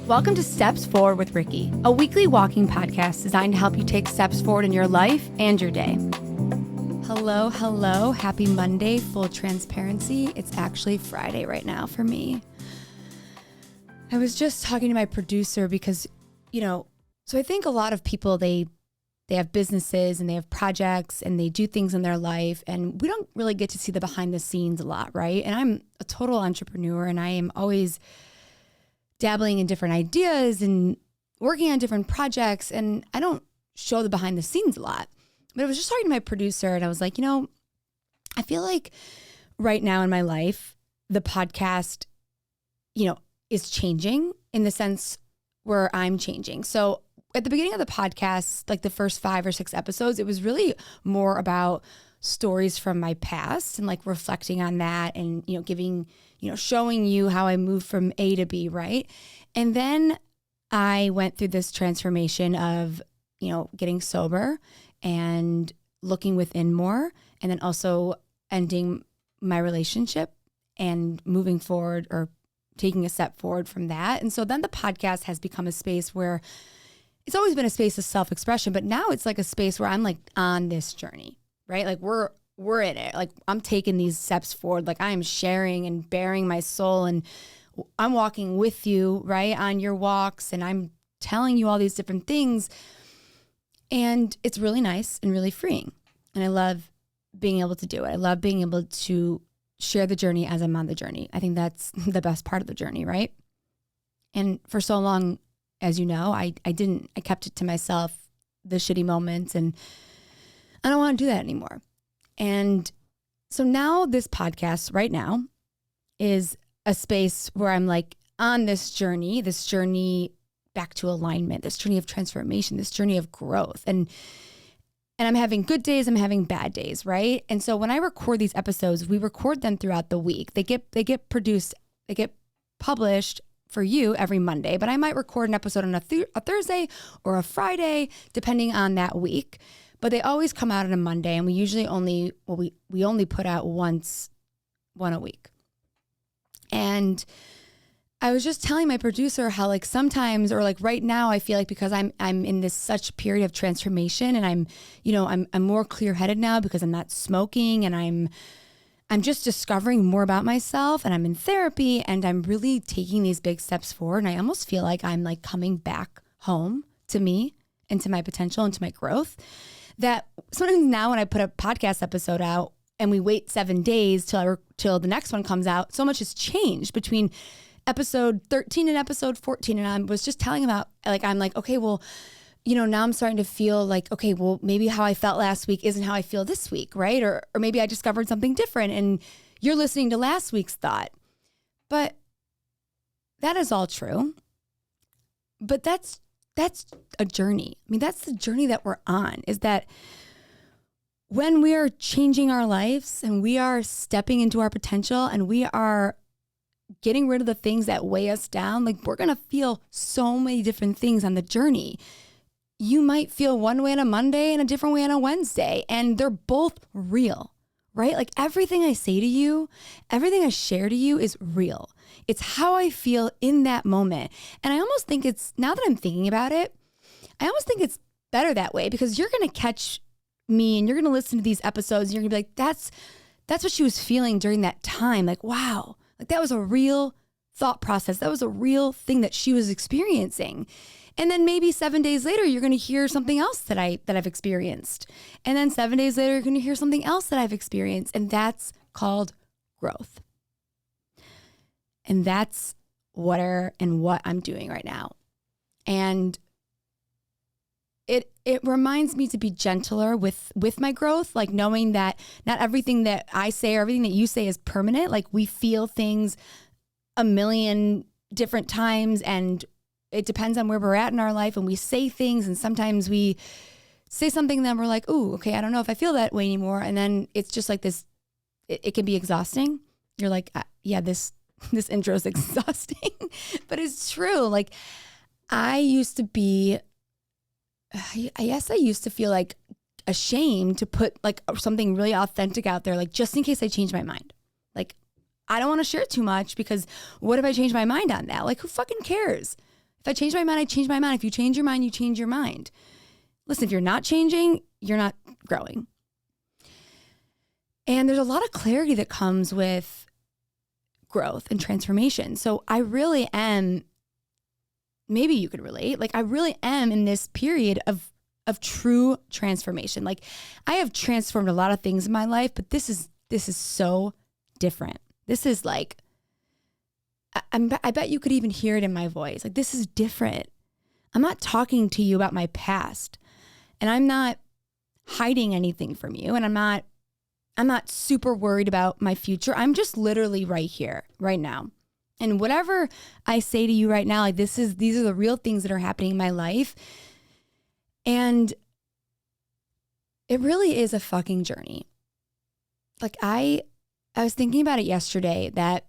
Welcome to Steps Forward with Ricky, a weekly walking podcast designed to help you take steps forward in your life and your day. Hello, hello. Happy Monday, full transparency. It's actually Friday right now for me. I was just talking to my producer because, so I think a lot of people, they have businesses and they have projects and they do things in their life, and we don't really get to see the behind the scenes a lot, right? And I'm a total entrepreneur and I am always dabbling in different ideas and working on different projects, and I don't show the behind the scenes a lot. But I was just talking to my producer and I was like, I feel like right now in my life, the podcast, is changing in the sense where I'm changing. So at the beginning of the podcast, like the first 5 or 6 episodes, it was really more about stories from my past and like reflecting on that and, giving, showing you how I moved from A to B, right? And then I went through this transformation of, getting sober and looking within more, and then also ending my relationship and moving forward or taking a step forward from that. And so then the podcast has become a space where it's always been a space of self-expression, but now it's like a space where I'm like on this journey, right? Like we're in it. Like I'm taking these steps forward. Like I am sharing and bearing my soul, and I'm walking with you, right, on your walks, and I'm telling you all these different things. And it's really nice and really freeing. And I love being able to do it. I love being able to share the journey as I'm on the journey. I think that's the best part of the journey, right? And for so long, as you know, I kept it to myself, the shitty moments, and I don't want to do that anymore. And so now this podcast right now is a space where I'm like on this journey back to alignment, this journey of transformation, this journey of growth. And I'm having good days, I'm having bad days, right? And so when I record these episodes, we record them throughout the week. They get produced, they get published for you every Monday, but I might record an episode on a Thursday or a Friday, depending on that week. But they always come out on a Monday, and we usually only put out one a week. And I was just telling my producer how like sometimes, or like right now, I feel like because I'm in this such period of transformation, and I'm more clear-headed now because I'm not smoking, and I'm just discovering more about myself, and I'm in therapy, and I'm really taking these big steps forward. And I almost feel like I'm like coming back home to me and to my potential and to my growth. That sometimes now when I put a podcast episode out and we wait 7 days till the next one comes out, so much has changed between episode 13 and episode 14. And I was just telling about like, I'm like, okay, well, now I'm starting to feel like, okay, well, maybe how I felt last week isn't how I feel this week, right? Or maybe I discovered something different and you're listening to last week's thought. But that is all true. But that's a journey. I mean, that's the journey that we're on, is that when we are changing our lives and we are stepping into our potential and we are getting rid of the things that weigh us down, like we're going to feel so many different things on the journey. You might feel one way on a Monday and a different way on a Wednesday, and they're both real, right? Like everything I say to you, everything I share to you is real. It's how I feel in that moment. And I almost think it's, now that I'm thinking about it, I almost think it's better that way, because you're going to catch me and you're going to listen to these episodes and you're going to be like, that's what she was feeling during that time. Like, wow, like that was a real thought process. That was a real thing that she was experiencing. And then maybe 7 days later, you're going to hear something else that I've experienced. And then 7 days later, you're going to hear something else that I've experienced. And that's called growth. And that's what I'm doing right now. And it reminds me to be gentler with my growth, like knowing that not everything that I say or everything that you say is permanent. Like we feel things a million different times, and it depends on where we're at in our life, and we say things, and sometimes we say something and then we're like, oh, okay, I don't know if I feel that way anymore. And then it's just like this, it can be exhausting. You're like, yeah, this intro is exhausting, but it's true. Like I used to feel like ashamed to put like something really authentic out there, like just in case I change my mind. Like I don't want to share too much because what if I change my mind on that? Like who fucking cares? If I change my mind, I change my mind. If you change your mind, you change your mind. Listen, if you're not changing, you're not growing. And there's a lot of clarity that comes with growth and transformation. So I really am, maybe you could relate, like I really am in this period of true transformation. Like I have transformed a lot of things in my life, but this is so different. This is like, I bet you could even hear it in my voice. Like this is different. I'm not talking to you about my past, and I'm not hiding anything from you, and I'm not super worried about my future. I'm just literally right here, right now. And whatever I say to you right now, like these are the real things that are happening in my life. And it really is a fucking journey. Like I was thinking about it yesterday that,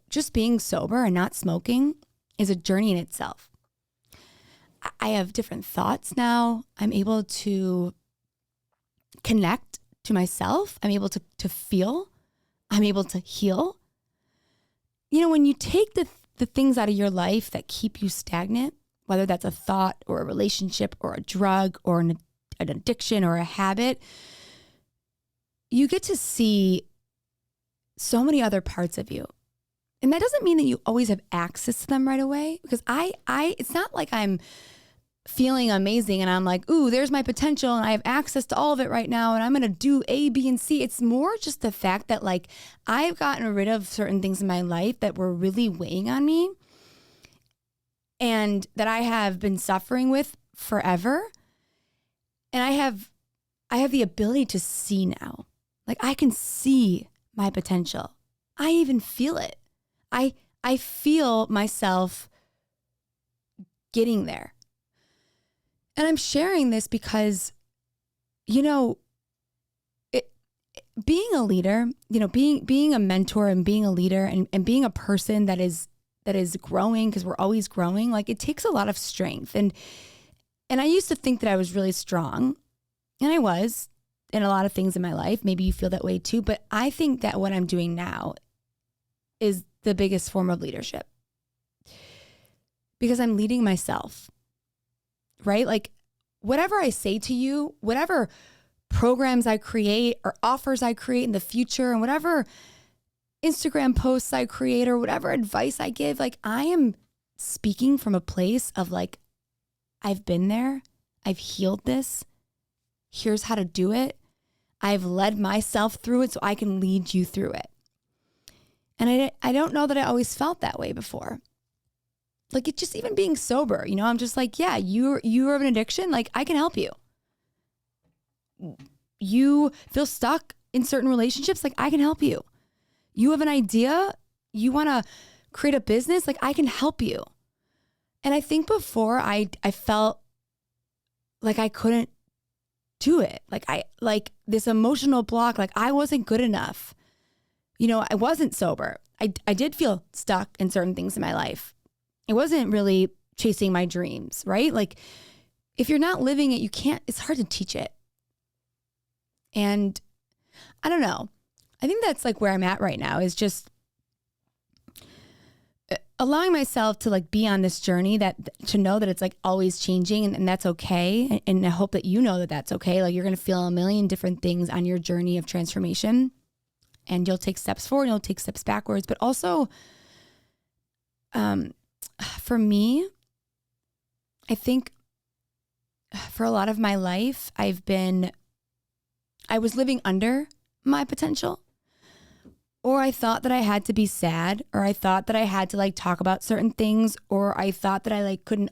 just being sober and not smoking is a journey in itself. I have different thoughts now. I'm able to connect to myself. I'm able to feel. I'm able to heal. When you take the things out of your life that keep you stagnant, whether that's a thought or a relationship or a drug or an addiction or a habit, you get to see so many other parts of you. And that doesn't mean that you always have access to them right away, because it's not like I'm feeling amazing and I'm like, ooh, there's my potential and I have access to all of it right now and I'm going to do A, B, and C. It's more just the fact that like I've gotten rid of certain things in my life that were really weighing on me and that I have been suffering with forever. And I have the ability to see now. Like I can see my potential. I even feel it. I feel myself getting there. And I'm sharing this because, being a leader, being a mentor and being a leader and being a person that is growing, because we're always growing, like it takes a lot of strength. And I used to think that I was really strong, and I was in a lot of things in my life. Maybe you feel that way too. But I think that what I'm doing now is the biggest form of leadership, because I'm leading myself. Right? Like whatever I say to you, whatever programs I create or offers I create in the future, and whatever Instagram posts I create or whatever advice I give, like I am speaking from a place of like, I've been there. I've healed this. Here's how to do it. I've led myself through it so I can lead you through it. And I don't know that I always felt that way before. Like it's just even being sober, I'm just like, yeah, you have an addiction. Like I can help you. You feel stuck in certain relationships. Like I can help you. You have an idea. You want to create a business. Like I can help you. And I think before I felt like I couldn't do it. Like this emotional block, like I wasn't good enough. I wasn't sober. I did feel stuck in certain things in my life. I wasn't really chasing my dreams, right? Like if you're not living it, it's hard to teach it. And I don't know. I think that's like where I'm at right now, is just allowing myself to like be on this journey, to know that it's like always changing, and that's okay. And I hope that you know that that's okay. Like you're going to feel a million different things on your journey of transformation, and you'll take steps forward and you'll take steps backwards. But also, for me, I think for a lot of my life, I was living under my potential, or I thought that I had to be sad, or I thought that I had to like talk about certain things, or I thought that I like couldn't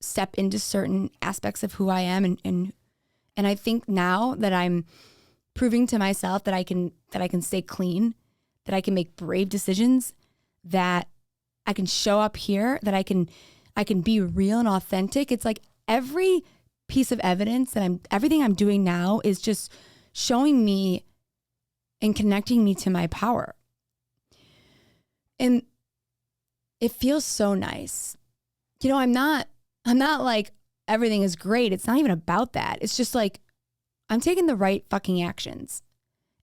step into certain aspects of who I am. And I think now that I'm proving to myself that I can stay clean, that I can make brave decisions, that I can show up here, that I can be real and authentic. It's like every piece of evidence everything I'm doing now is just showing me and connecting me to my power. And it feels so nice. I'm not like everything is great. It's not even about that. It's just like I'm taking the right fucking actions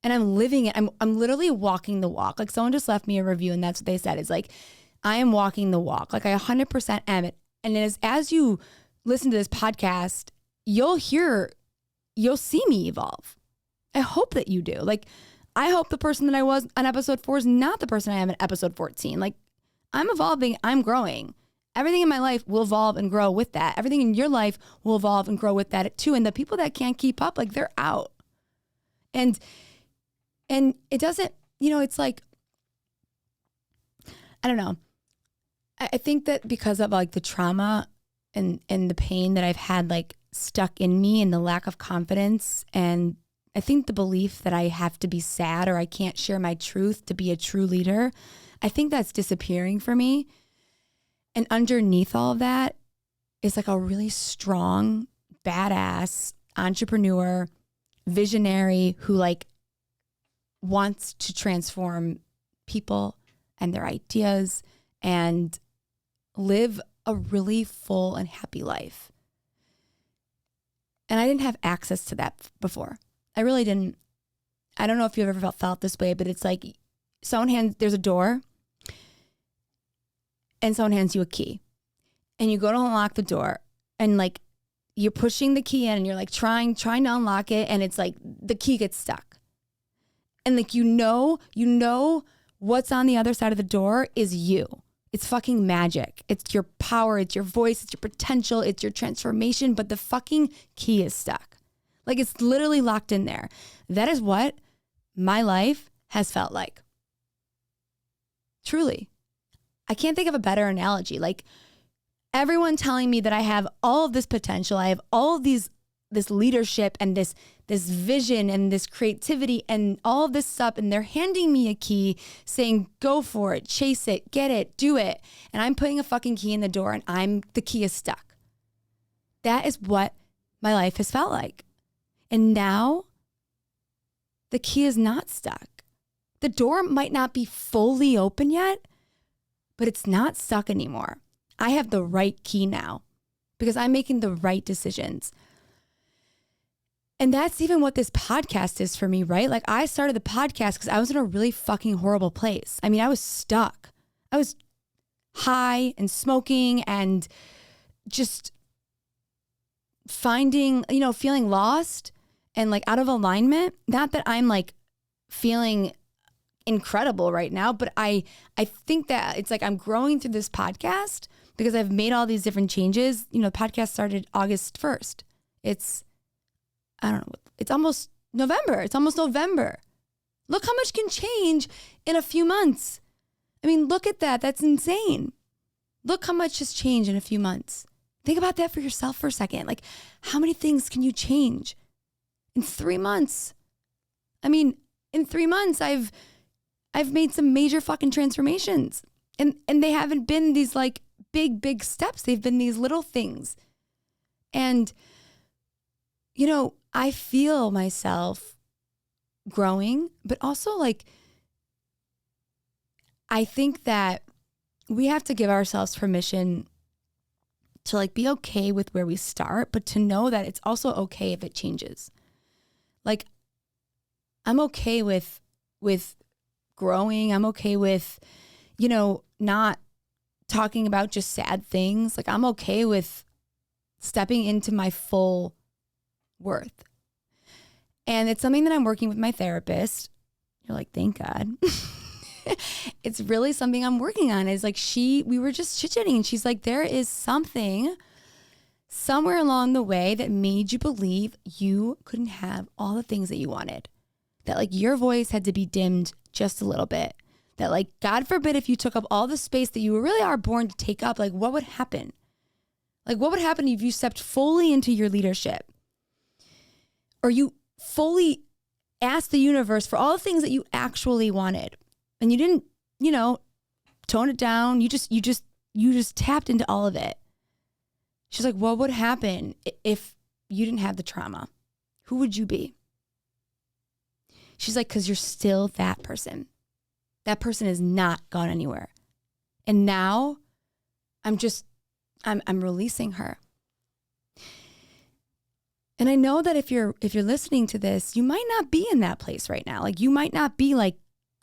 and I'm living it. I'm literally walking the walk. Like someone just left me a review and that's what they said. It's like, I am walking the walk. Like I 100% am. And as you listen to this podcast, you'll see me evolve. I hope that you do. Like, I hope the person that I was on episode 4 is not the person I am in episode 14. Like, I'm evolving, I'm growing. Everything in my life will evolve and grow with that. Everything in your life will evolve and grow with that too. And the people that can't keep up, like, they're out. And it doesn't, it's like, I don't know. I think that because of like the trauma and the pain that I've had like stuck in me and the lack of confidence, and I think the belief that I have to be sad or I can't share my truth to be a true leader, I think that's disappearing for me. And underneath all of that is like a really strong, badass entrepreneur, visionary who like wants to transform people and their ideas and live a really full and happy life. And I didn't have access to that before. I really didn't. I don't know if you've ever felt this way, but it's like there's a door and someone hands you a key and you go to unlock the door and like you're pushing the key in and you're like trying to unlock it, and it's like the key gets stuck. And like, you know what's on the other side of the door is you. It's fucking magic. It's your power. It's your voice. It's your potential. It's your transformation. But the fucking key is stuck. Like, it's literally locked in there. That is what my life has felt like. Truly. I can't think of a better analogy. Like, everyone telling me that I have all of this potential. I have all of this leadership and this vision and this creativity and all of this stuff. And they're handing me a key saying, go for it, chase it, get it, do it. And I'm putting a fucking key in the door and the key is stuck. That is what my life has felt like. And now the key is not stuck. The door might not be fully open yet, but it's not stuck anymore. I have the right key now because I'm making the right decisions. And that's even what this podcast is for me, right? Like, I started the podcast because I was in a really fucking horrible place. I mean, I was stuck. I was high and smoking and just feeling lost and like out of alignment. Not that I'm like feeling incredible right now, but I think that it's like I'm growing through this podcast because I've made all these different changes. The podcast started August 1st. I don't know. It's almost November. Look how much can change in a few months. I mean, look at that. That's insane. Look how much has changed in a few months. Think about that for yourself for a second. Like, how many things can you change in 3 months? I mean, in 3 months, I've made some major fucking transformations. And they haven't been these like big steps. They've been these little things. And I feel myself growing, but also like, I think that we have to give ourselves permission to like be okay with where we start, but to know that it's also okay if it changes. Like, I'm okay with growing. I'm okay with, not talking about just sad things. Like, I'm okay with stepping into my full worth. And it's something that I'm working with my therapist. You're like, thank God. It's really something I'm working on. Is like we were just chit-chatting and she's like, there is something somewhere along the way that made you believe you couldn't have all the things that you wanted. That like your voice had to be dimmed just a little bit. That like, God forbid if you took up all the space that you really are born to take up, like what would happen? Like, what would happen if you stepped fully into your leadership? Or you fully asked the universe for all the things that you actually wanted. And you didn't, tone it down. You just tapped into all of it. She's like, what would happen if you didn't have the trauma? Who would you be? She's like, because you're still that person. That person is not gone anywhere. And now I'm releasing her. And I know that if you're listening to this, you might not be in that place right now. Like, you might not be like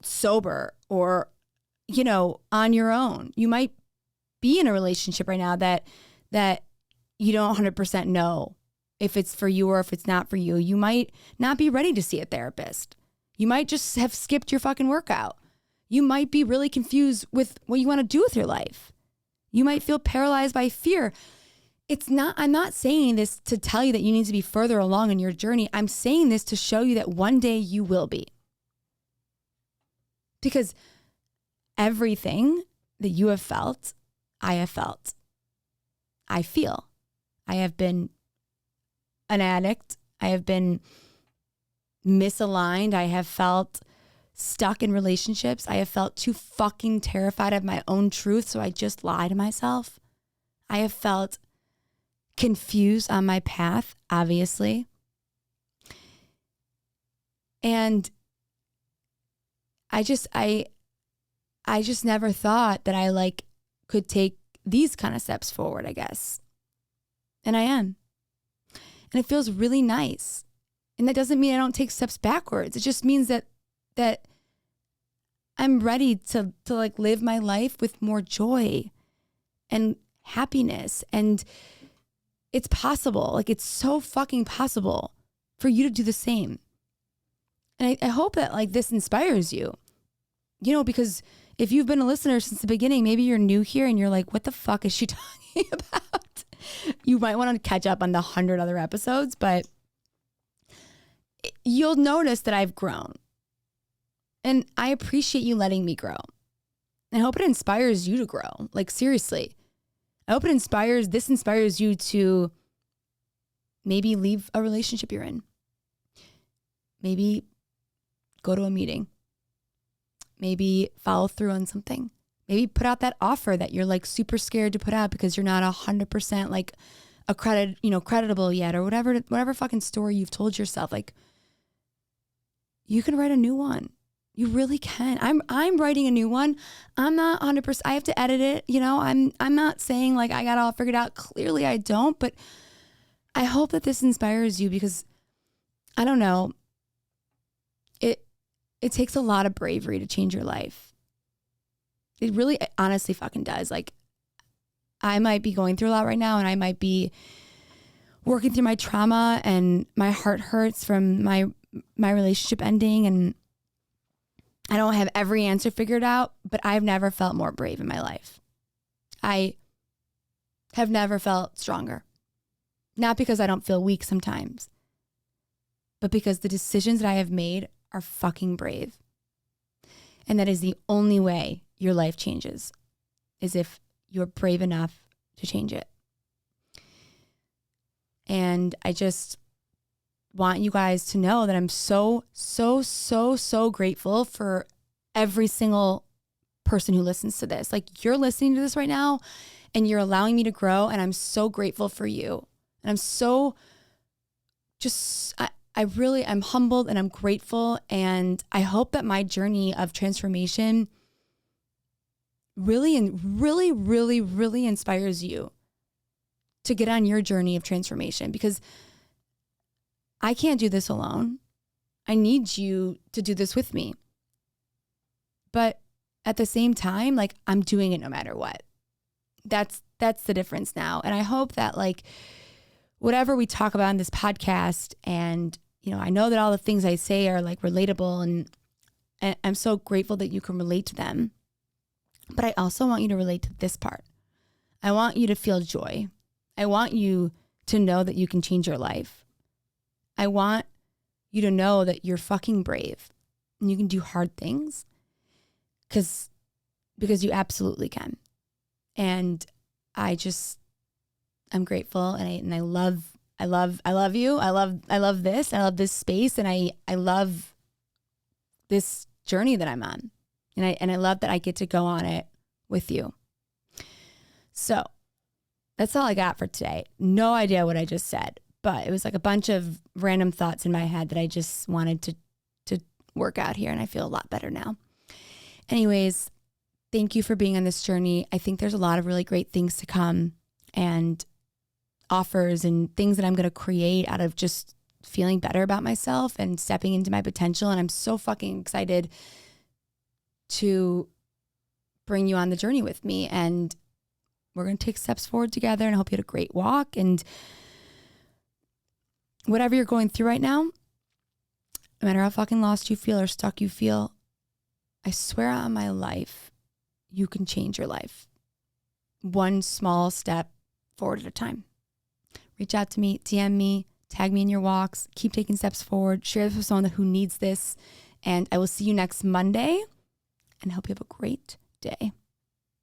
sober or on your own. You might be in a relationship right now that you don't 100% know if it's for you or if it's not for you. You might not be ready to see a therapist. You might just have skipped your fucking workout. You might be really confused with what you want to do with your life. You might feel paralyzed by fear. I'm not saying this to tell you that you need to be further along in your journey. I'm saying this to show you that one day you will be. Because everything that you have felt, I have felt. I feel. I have been an addict. I have been misaligned. I have felt stuck in relationships. I have felt too fucking terrified of my own truth, so I just lie to myself. I have felt confused on my path, obviously. And I just never thought that I could take these kind of steps forward, I guess. And I am. And it feels really nice. And that doesn't mean I don't take steps backwards. It just means that I'm ready to live my life with more joy and happiness. And it's possible. It's so fucking possible for you to do the same. And I hope that this inspires you, because if you've been a listener since the beginning, maybe you're new here and you're like, what the fuck is she talking about? You might want to catch up on the 100 other episodes, but you'll notice that I've grown. And I appreciate you letting me grow. I hope it inspires you to grow. Seriously. I hope this inspires you to maybe leave a relationship you're in. Maybe go to a meeting. Maybe follow through on something. Maybe put out that offer that you're super scared to put out because you're not 100% creditable yet, or whatever fucking story you've told yourself. You can write a new one. You really can. I'm writing a new one. I'm not 100%. I have to edit it. I'm not saying I got it all figured out. Clearly I don't, but I hope that this inspires you, because I don't know. It takes a lot of bravery to change your life. It really honestly fucking does. I might be going through a lot right now, and I might be working through my trauma, and my heart hurts from my relationship ending, and I don't have every answer figured out, but I've never felt more brave in my life. I have never felt stronger. Not because I don't feel weak sometimes, but because the decisions that I have made are fucking brave. And that is the only way your life changes, is if you're brave enough to change it. And I just want you guys to know that I'm so, so, so, so grateful for every single person who listens to this. You're listening to this right now and you're allowing me to grow, and I'm so grateful for you. And I'm so I'm humbled and I'm grateful. And I hope that my journey of transformation really inspires you to get on your journey of transformation, because I can't do this alone. I need you to do this with me. But at the same time, I'm doing it no matter what. That's the difference now. And I hope that whatever we talk about in this podcast, and I know that all the things I say are relatable, and I'm so grateful that you can relate to them. But I also want you to relate to this part. I want you to feel joy. I want you to know that you can change your life. I want you to know that you're fucking brave and you can do hard things, because you absolutely can. And I'm grateful, and I love you. I love this. I love this space, and I love this journey that I'm on. And I love that I get to go on it with you. So that's all I got for today. No idea what I just said, but it was a bunch of random thoughts in my head that I just wanted to work out here, and I feel a lot better now. Anyways, thank you for being on this journey. I think there's a lot of really great things to come, and offers and things that I'm going to create out of just feeling better about myself and stepping into my potential. And I'm so fucking excited to bring you on the journey with me. And we're going to take steps forward together, and I hope you had a great walk. And whatever you're going through right now, no matter how fucking lost you feel or stuck you feel, I swear on my life, you can change your life. One small step forward at a time. Reach out to me, DM me, tag me in your walks, keep taking steps forward, share this with someone who needs this. And I will see you next Monday, and I hope you have a great day.